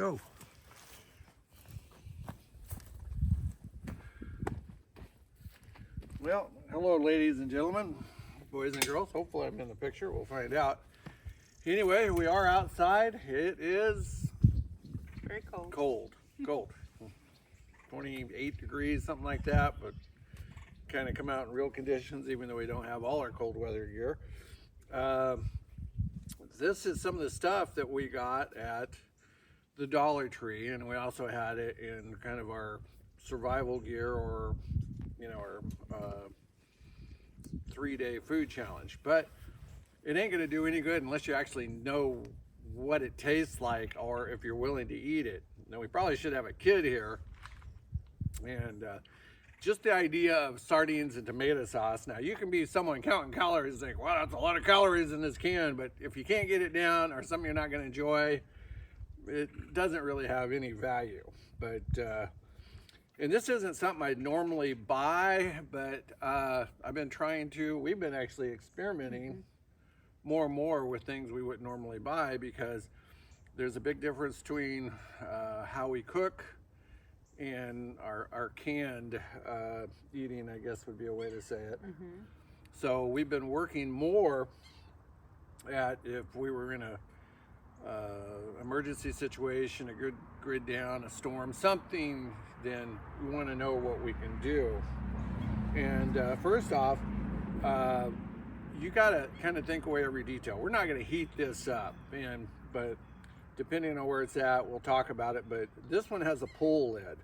Go. Well, hello, ladies and gentlemen, boys and girls. Hopefully, I'm in the picture. We'll find out. Anyway, we are outside. It is Very cold. Cold. 28 degrees, something like that, but kind of come out in real conditions, even though we don't have all our cold weather gear. This is some of the stuff that we got at the Dollar Tree, and we also had it in kind of our survival gear, or our 3-day food challenge. But it ain't gonna do any good unless you actually know what it tastes like, or if you're willing to eat it. Now, we probably should have a kid here, and just the idea of sardines and tomato sauce. Now, you can be someone counting calories and think, wow, that's a lot of calories in this can, but if you can't get it down, or something you're not gonna enjoy, it doesn't really have any value. But and this isn't something I'd normally buy, but we've been actually experimenting more and more with things we wouldn't normally buy, because there's a big difference between how we cook and our canned eating, I guess would be a way to say it. So we've been working more at, if we were in a emergency situation, a good grid down, a storm, something, then we want to know what we can do. And first off, you got to kind of think away every detail. We're not going to heat this up, but depending on where it's at, we'll talk about it. But this one has a pull lid.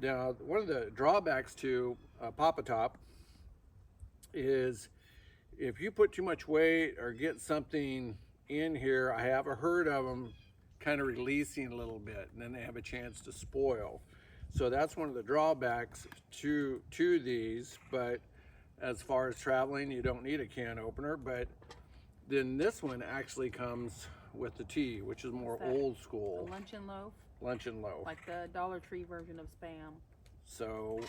Now, one of the drawbacks to Papa Top is if you put too much weight or get something in here, I have heard of them kind of releasing a little bit, and then they have a chance to spoil. So that's one of the drawbacks to these. But as far as traveling, you don't need a can opener. But then this one actually comes with the tea, which is more old school. A luncheon loaf? Luncheon loaf. Like the Dollar Tree version of Spam. So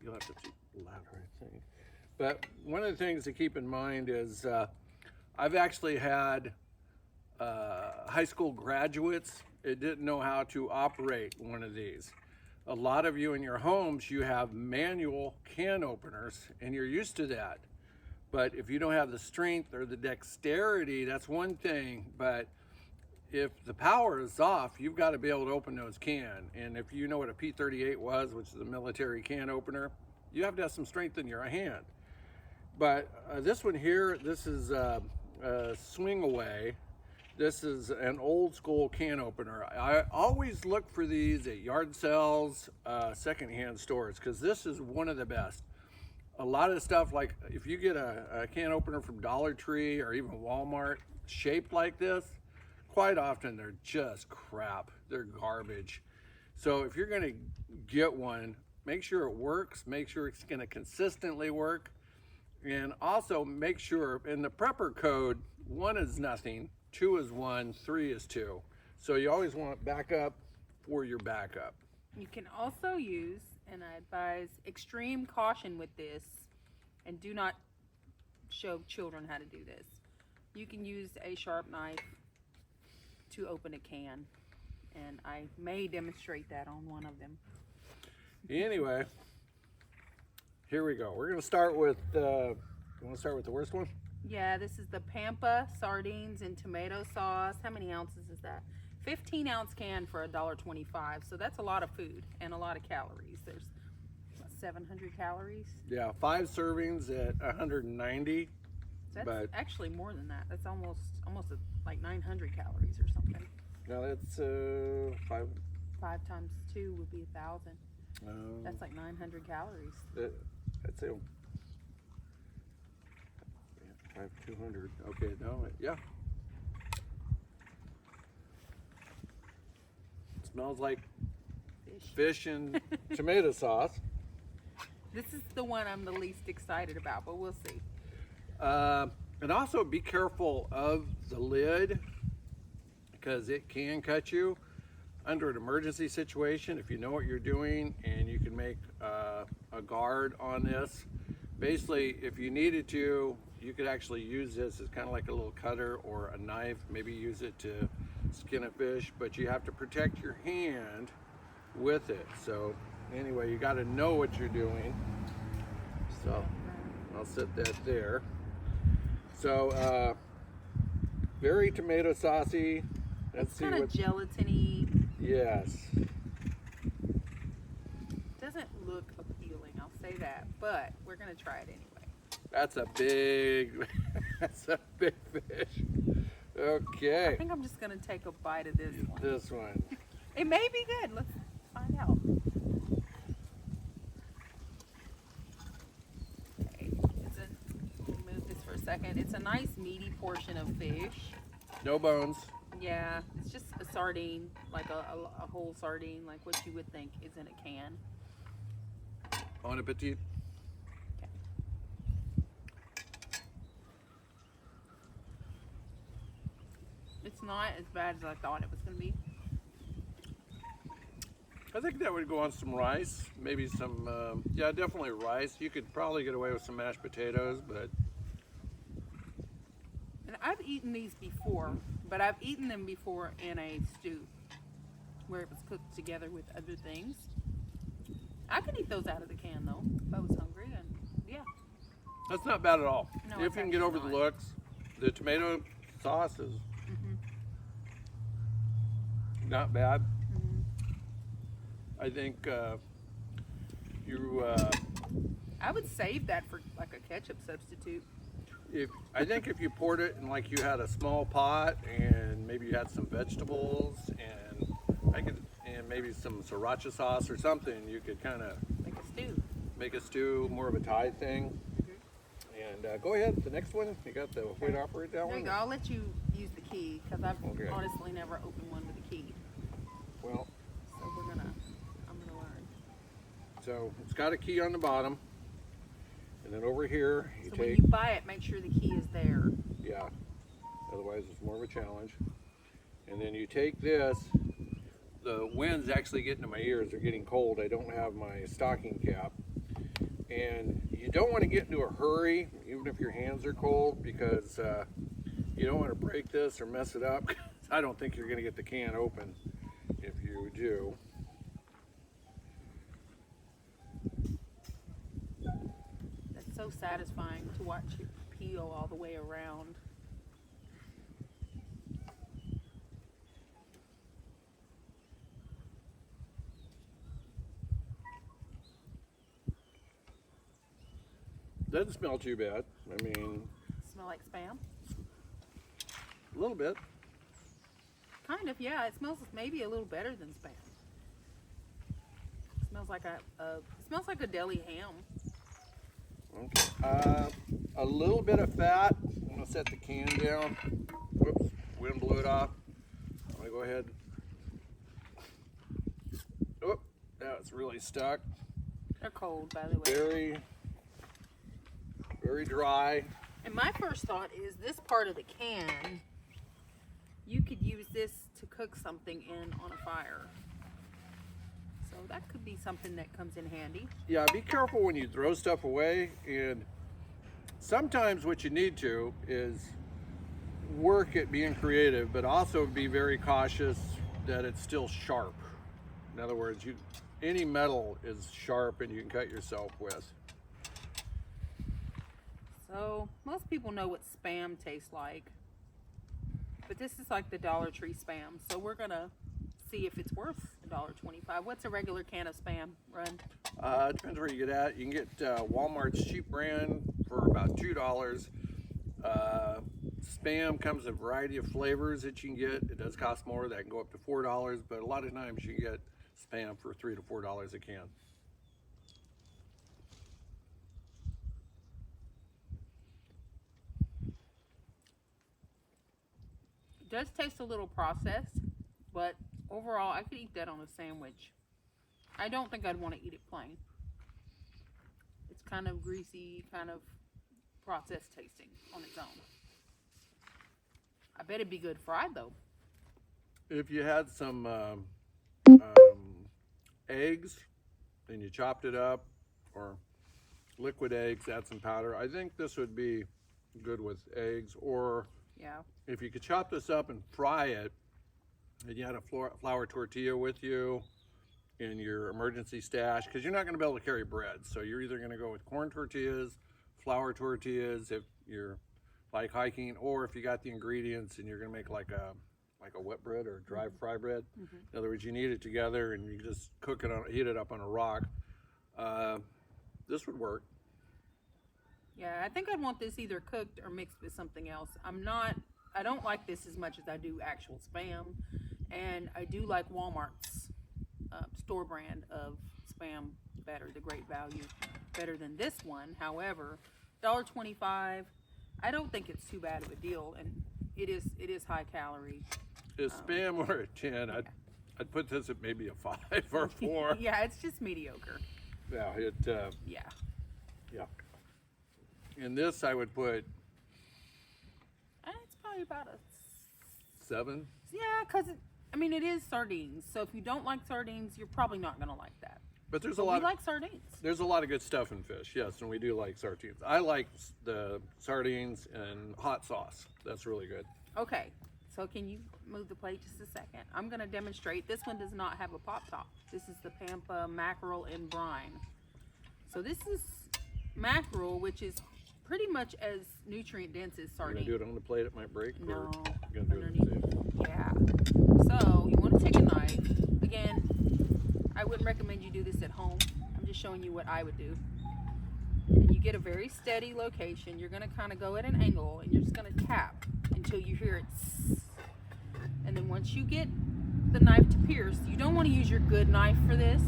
you'll have to speak louder, I think. But one of the things to keep in mind is I've actually had high school graduates that didn't know how to operate one of these. A lot of you in your homes, you have manual can openers, and you're used to that. But if you don't have the strength or the dexterity, that's one thing. But if the power is off, you've got to be able to open those cans. And if you know what a P38 was, which is a military can opener, you have to have some strength in your hand. But this one here, this is Swing Away. This is an old school can opener. I always look for these at yard sales, secondhand stores, because this is one of the best. A lot of stuff, like if you get a can opener from Dollar Tree or even Walmart shaped like this, quite often they're just crap. They're garbage. So if you're gonna get one, make sure it works, make sure it's gonna consistently work, and also make sure in the prepper code, 1 is nothing, 2 is 1, 3 is 2. So you always want backup for your backup. You can also use, and I advise extreme caution with this, and do not show children how to do this. You can use a sharp knife to open a can, and I may demonstrate that on one of them. Anyway, here we go. We're gonna start with, you wanna start with the worst one? Yeah, this is the Pampa sardines and tomato sauce. How many ounces is that? 15-ounce can for $1.25. So that's a lot of food and a lot of calories. There's what, 700 calories. Yeah, 5 servings at 190. That's but actually more than that. That's almost like 900 calories or something. now that's 5. 5 times 2 would be 1,000. That's like 900 calories. I'd say 200. Okay, no, yeah. It smells like fish and tomato sauce. This is the one I'm the least excited about, but we'll see. And also be careful of the lid, because it can cut you under an emergency situation. If you know what you're doing and you can make a guard on this, basically if you needed to, you could actually use this as kind of like a little cutter or a knife, maybe use it to skin a fish, but you have to protect your hand with it. So anyway, you got to know what you're doing. So I'll set that there. So very tomato saucy. Let's see Kind of what. gelatiny. Yes. Doesn't look appealing, I'll say that, but we're gonna try it anyway. That's a big. That's a big fish. I Okay. think I'm just gonna take a bite of this one. This one. It may be good. Let's find out. Okay, we'll move this for a second. It's a nice meaty portion of fish. No bones. Yeah, it's just a sardine, like a whole sardine, like what you would think is in a can. Bon appetit. It's not as bad as I thought it was gonna be. I think that would go on some rice, maybe some, yeah, definitely rice. You could probably get away with some mashed potatoes, but And I've eaten these before, but I've eaten them before in a stew where it was cooked together with other things. I could eat those out of the can though if I was hungry, and yeah. that's not bad at all. No, If it's you can get over actually the not. looks, the tomato sauce is not bad. I think I would save that for like a ketchup substitute. if you poured it in like you had a small pot and maybe you had some vegetables and maybe some sriracha sauce or something, you could kind of Like a stew. make a stew, more of a Thai thing. And go ahead, the next one. You got the way to operate that There one? you go. I'll let you use the key because I've Okay. honestly never opened one with a key. Well, So I'm gonna learn. so it's got a key on the bottom, and then over here you So when take, you buy it, make sure the key is there. yeah, otherwise it's more of a challenge. And then you take this, the wind's actually getting to my ears, they're getting cold, I don't have my stocking cap. And you don't want to get into a hurry, even if your hands are cold, because you don't want to break this or mess it up. I don't think you're going to get the can open if you do. That's so satisfying to watch it peel all the way around. Doesn't smell too bad. I mean, Smell like Spam? a little bit. Kind of, yeah. It smells maybe a little better than Spam. It smells like it smells like a deli ham. Okay. A little bit of fat. I'm gonna set the can down. Whoops, wind blew it off. I'm gonna go ahead. Oh, now it's really stuck. They're cold, by the way. Very, very dry. And my first thought is this part of the can, you could use this to cook something in on a fire. So that could be something that comes in handy. Yeah, be careful when you throw stuff away. And sometimes what you need to is work at being creative, but also be very cautious that it's still sharp. In other words, any metal is sharp and you can cut yourself with. So most people know what Spam tastes like, but this is like the Dollar Tree Spam. So we're gonna see if it's worth $1.25. What's a regular can of Spam run? It depends where you get at. You can get Walmart's cheap brand for about $2. Spam comes in a variety of flavors that you can get. It does cost more. That can go up to $4, but a lot of times you can get Spam for $3 to $4 a can. It does taste a little processed, but overall I could eat that on a sandwich. I don't think I'd want to eat it plain. It's kind of greasy, kind of processed tasting on its own. I bet it'd be good fried though. If you had some eggs and you chopped it up, or liquid eggs, add some powder, I think this would be good with eggs. Or Yeah. if you could chop this up and fry it, and you had a flour tortilla with you in your emergency stash, because you're not going to be able to carry bread. So you're either going to go with corn tortillas, flour tortillas if you're like hiking, or if you got the ingredients and you're going to make like a wet bread or dry fry bread. In other words, you knead it together and you just cook it on, heat it up on a rock. This would work. Yeah, I think I'd want this either cooked or mixed with something else. I don't like this as much as I do actual Spam, and I do like Walmart's store brand of Spam better, the Great Value, better than this one. However, $1.25, I don't think it's too bad of a deal, and it is high calorie. If Spam were a 10, I'd put this at maybe a 5 or a 4. Yeah, it's just mediocre. Yeah, Yeah. yeah. In this, I would put It's probably about a 7. yeah, because it is sardines. So if you don't like sardines, you're probably not gonna like that. But there's But a lot. we like sardines. There's a lot of good stuff in fish, yes, and we do like sardines. I like the sardines and hot sauce. That's really good. Okay, so can you move the plate just a second? I'm gonna demonstrate. This one does not have a pop top. This is the Pampa mackerel in brine. So this is mackerel, which is pretty much as nutrient dense as You're sardine. gonna do it on the plate, it might break. No, Or you're gonna do underneath. it. Yeah. So you want to take a knife. Again, I wouldn't recommend you do this at home. I'm just showing you what I would do. And you get a very steady location. You're going to kind of go at an angle, and you're just going to tap until you hear it. And then once you get the knife to pierce, you don't want to use your good knife for this.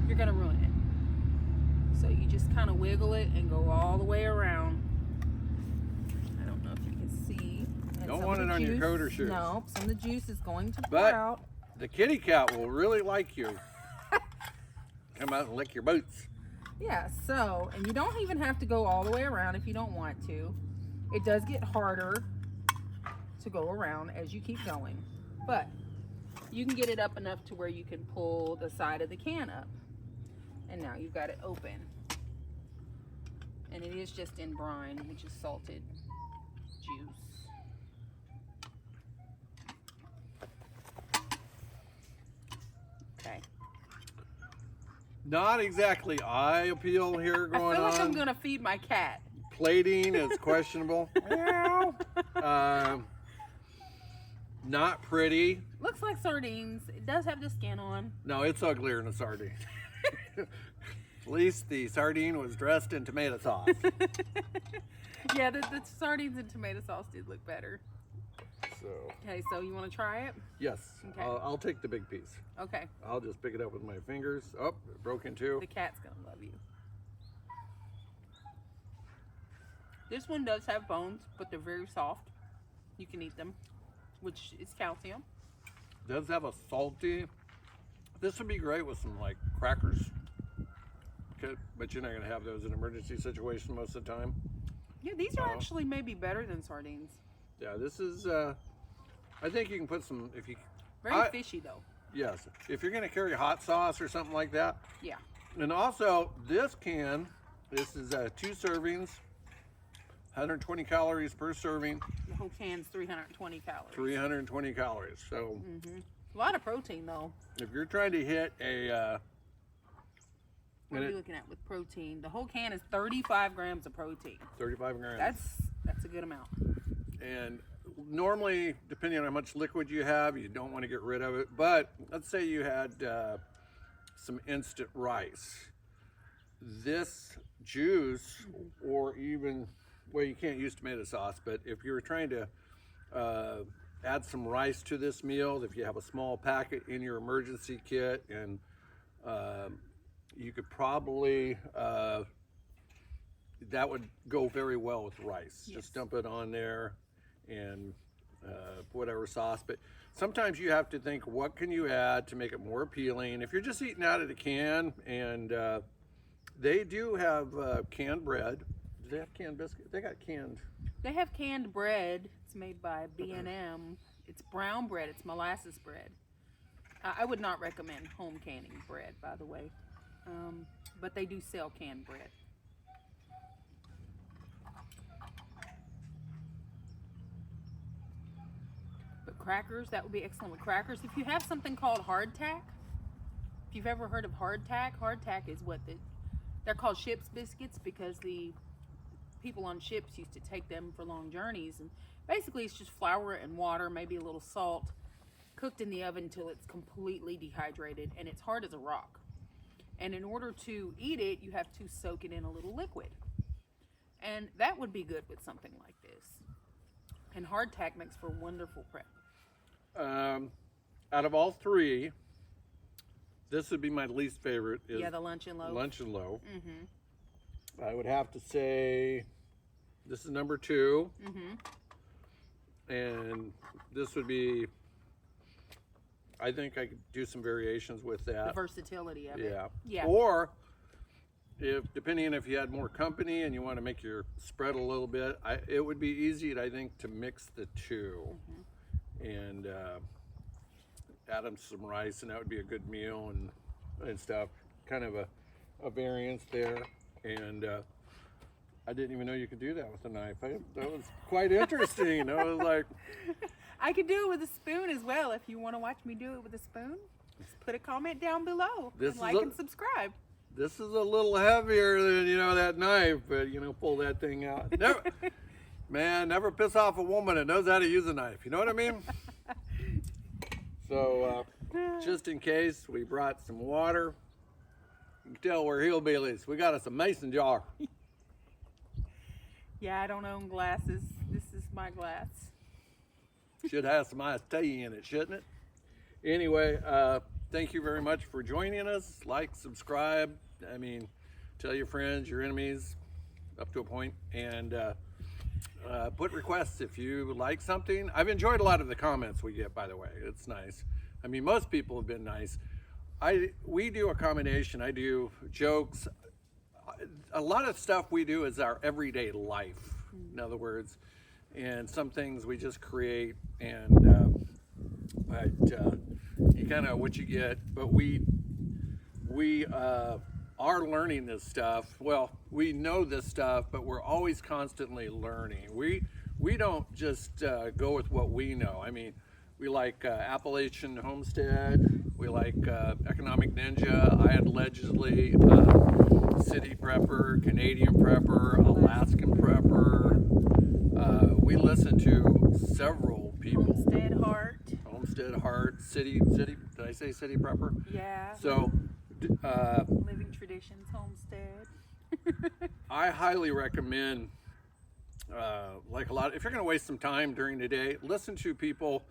You're going to ruin it. So you just kind of wiggle it and go all the way around. I don't know if you can see. And Don't some want of it the on your juice- coat or shoes. No, some of the juice is going to pour But- out. The kitty cat will really like you. Come out and lick your boots. Yeah, so, and you don't even have to go all the way around if you don't want to. It does get harder to go around as you keep going, but you can get it up enough to where you can pull the side of the can up. And now you've got it open. And it is just in brine, which is salted juice. Okay. Not exactly eye appeal here I going feel like I'm on. gonna feed my cat. Plating is questionable. Not pretty. Looks like sardines. It does have the skin on. No, it's uglier than a sardine. At least the sardine was dressed in tomato sauce. Yeah, the sardines and tomato sauce did look better. So, Okay, so you want to try it? yes, Okay. I'll take the big piece. Okay, I'll just pick it up with my fingers. Oh, it broke in two. the cat's gonna love you. This one does have bones, but they're very soft. You can eat them, which is calcium. Does have a salty. This would be great with some like crackers. Okay, but you're not gonna have those in an emergency situation most of the time. Yeah, these are Oh. actually maybe better than sardines. Yeah, this is. I think you can put some if you. Very fishy though. Yes, if you're gonna carry hot sauce or something like that. Yeah. And also, this is 2 servings, 120 calories per serving, The whole can's 320 calories. 320 calories. So A lot of protein though. if you're trying to hit a, What are you looking at with protein? The whole can is 35 grams of protein. 35 grams. That's a good amount. And normally, depending on how much liquid you have, you don't want to get rid of it. But let's say you had some instant rice. This juice, or even, well, you can't use tomato sauce, but if you were trying to add some rice to this meal, if you have a small packet in your emergency kit, and you could probably, that would go very well with rice. Yes. Just dump it on there and whatever sauce. But sometimes you have to think, what can you add to make it more appealing? If you're just eating out of the can, and they do have canned bread. Do they have canned biscuits? They got canned. They have canned bread. It's made by B&M. It's brown bread. It's molasses bread. I would not recommend home canning bread, by the way. But they do sell canned bread. But crackers. That would be excellent with crackers. If you have something called hardtack, if you've ever heard of hardtack is what they're called ship's biscuits because the people on ships used to take them for long journeys. And basically it's just flour and water, maybe a little salt, cooked in the oven until it's completely dehydrated and it's hard as a rock. And in order to eat it, you have to soak it in a little liquid. And that would be good with something like this. And hardtack makes for wonderful prep. Out of all three, this would be my least favorite. Is Yeah, the luncheon loaf. Luncheon loaf. Mm-hmm. I would have to say this is number 2. Mm-hmm. And this would be, I think I could do some variations with that. The versatility of it. Yeah. Yeah. Or depending if you had more company and you want to make your spread a little bit, it would be easy, I think, to mix the two. Mm-hmm. And add them some rice, and that would be a good meal and stuff. Kind of a variance there. And I didn't even know you could do that with a knife. That was quite interesting. I was like, I could do it with a spoon as well. If you want to watch me do it with a spoon, just put a comment down below. This Like is and subscribe. this is a little heavier than, that knife, but, pull that thing out. Never, man, never piss off a woman that knows how to use a knife. You know what I mean? So, just in case, we brought some water. You can tell we're hillbillies. We got us a mason jar. Yeah, I don't own glasses. This is my glass. Should have some iced tea in it, shouldn't it? Anyway, thank you very much for joining us. Like, subscribe. Tell your friends, your enemies, up to a point, and put requests if you like something. I've enjoyed a lot of the comments we get, by the way. It's nice. Most people have been nice. We do a combination. I do jokes. A lot of stuff we do is our everyday life, in other words, and some things we just create, and you kind of what you get. But we are learning this stuff. Well, we know this stuff, but we're always constantly learning. We don't just go with what we know. We like Appalachian Homestead. We like Economic Ninja. I had allegedly City Prepper, Canadian Prepper, Alaskan Prepper. We listen to several people. Homestead Heart, City. Did I say City Prepper? Yeah. So, Living Traditions Homestead. I highly recommend, if you're going to waste some time during the day, listen to people,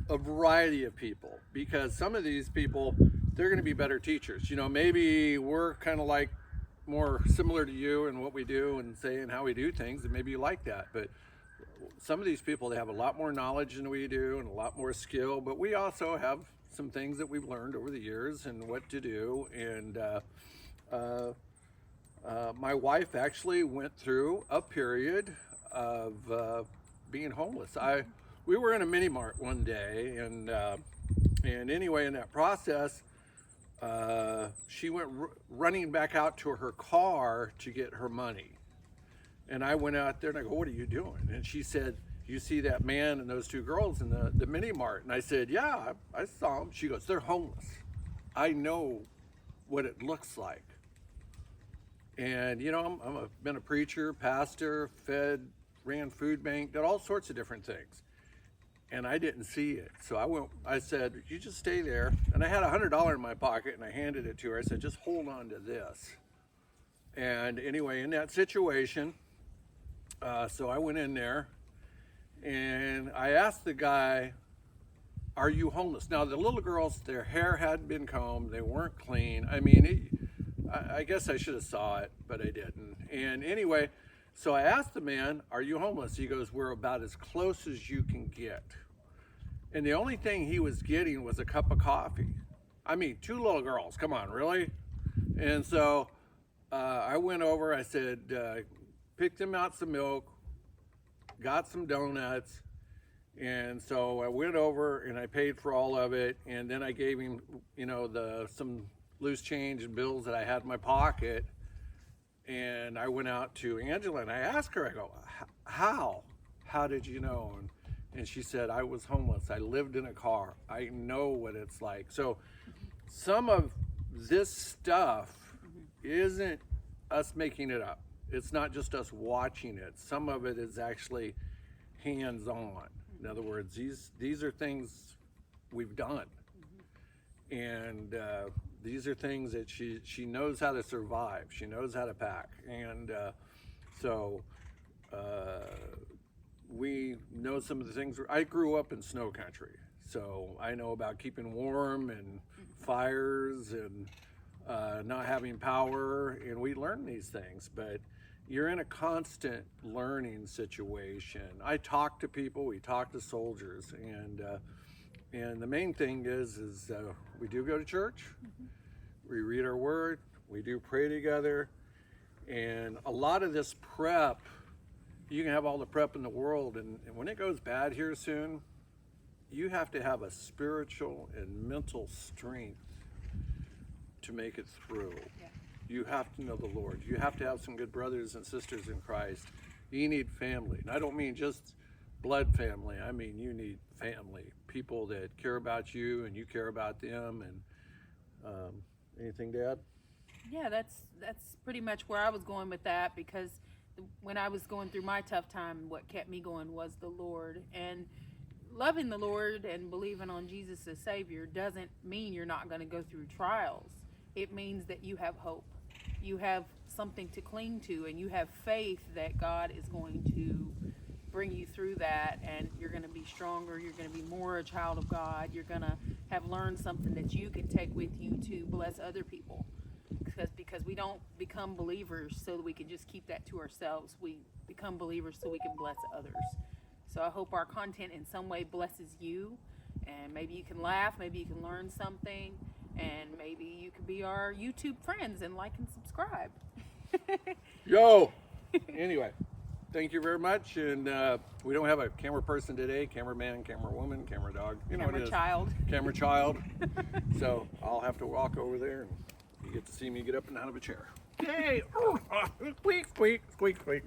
a variety of people, because some of these people, they're going to be better teachers. Maybe we're kind of like more similar to you in what we do and saying how we do things, and maybe you like that. But some of these people, they have a lot more knowledge than we do and a lot more skill, but we also have some things that we've learned over the years and what to do. And my wife actually went through a period of being homeless. We were in a mini mart one day, and anyway, in that process, she went running back out to her car to get her money. And I went out there and I go, "What are you doing?" And she said, "You see that man and those two girls in the mini mart?" And I said, "Yeah, I saw them." She goes, "They're homeless. I know what it looks like." And been a preacher, pastor, ran food bank, did all sorts of different things. And I didn't see it. So I said, "You just stay there." And I had $100 in my pocket, and I handed it to her. I said, "Just hold on to this." And anyway, in that situation, so I went in there, and I asked the guy, "Are you homeless?" Now, the little girls, their hair hadn't been combed. They weren't clean. I guess I should have saw it, but I didn't. And anyway, so I asked the man, "Are you homeless?" He goes, "We're about as close as you can get." And the only thing he was getting was a cup of coffee. Two little girls, come on, really? And so I went over, I said, picked him out some milk, got some donuts. And so I went over and I paid for all of it. And then I gave him, some loose change and bills that I had in my pocket. And I went out to Angela and I asked her, I go, how did you know? And And she said, I was homeless. I lived in a car. I know what it's like. So some of this stuff isn't us making it up. It's not just us watching it. Some of it is actually hands-on. In other words, these are things we've done. And these are things that she knows how to survive. She knows how to pack. And so we know some of the things. I grew up in snow country, so I know about keeping warm and fires and not having power, and we learn these things, but you're in a constant learning situation. I talk to people, we talk to soldiers, and the main thing is we do go to church, we read our word, we do pray together, and a lot of this prep, you can have all the prep in the world, and when it goes bad here soon, you have to have a spiritual and mental strength to make it through. Yeah. You have to know the Lord. You have to have some good brothers and sisters in Christ. You need family. And I don't mean just blood family. I mean you need family. People that care about you and you care about them. And anything to add? Yeah, that's pretty much where I was going with that, because when I was going through my tough time, what kept me going was the Lord. And loving the Lord and believing on Jesus as Savior doesn't mean you're not going to go through trials. It means that you have hope. You have something to cling to, and you have faith that God is going to bring you through that, and you're going to be stronger. You're going to be more a child of God. You're going to have learned something that you can take with you to bless other people. Because we don't become believers so that we can just keep that to ourselves. We become believers so we can bless others. So I hope our content in some way blesses you, and maybe you can laugh, maybe you can learn something, and maybe you can be our YouTube friends and like and subscribe. Yo! Anyway, thank you very much. And we don't have a camera person today. Cameraman, camera woman, camera dog. You know what it is. Child. Camera child. So I'll have to walk over there and you get to see me get up and out of a chair. Yay! Squeak, squeak, squeak, squeak.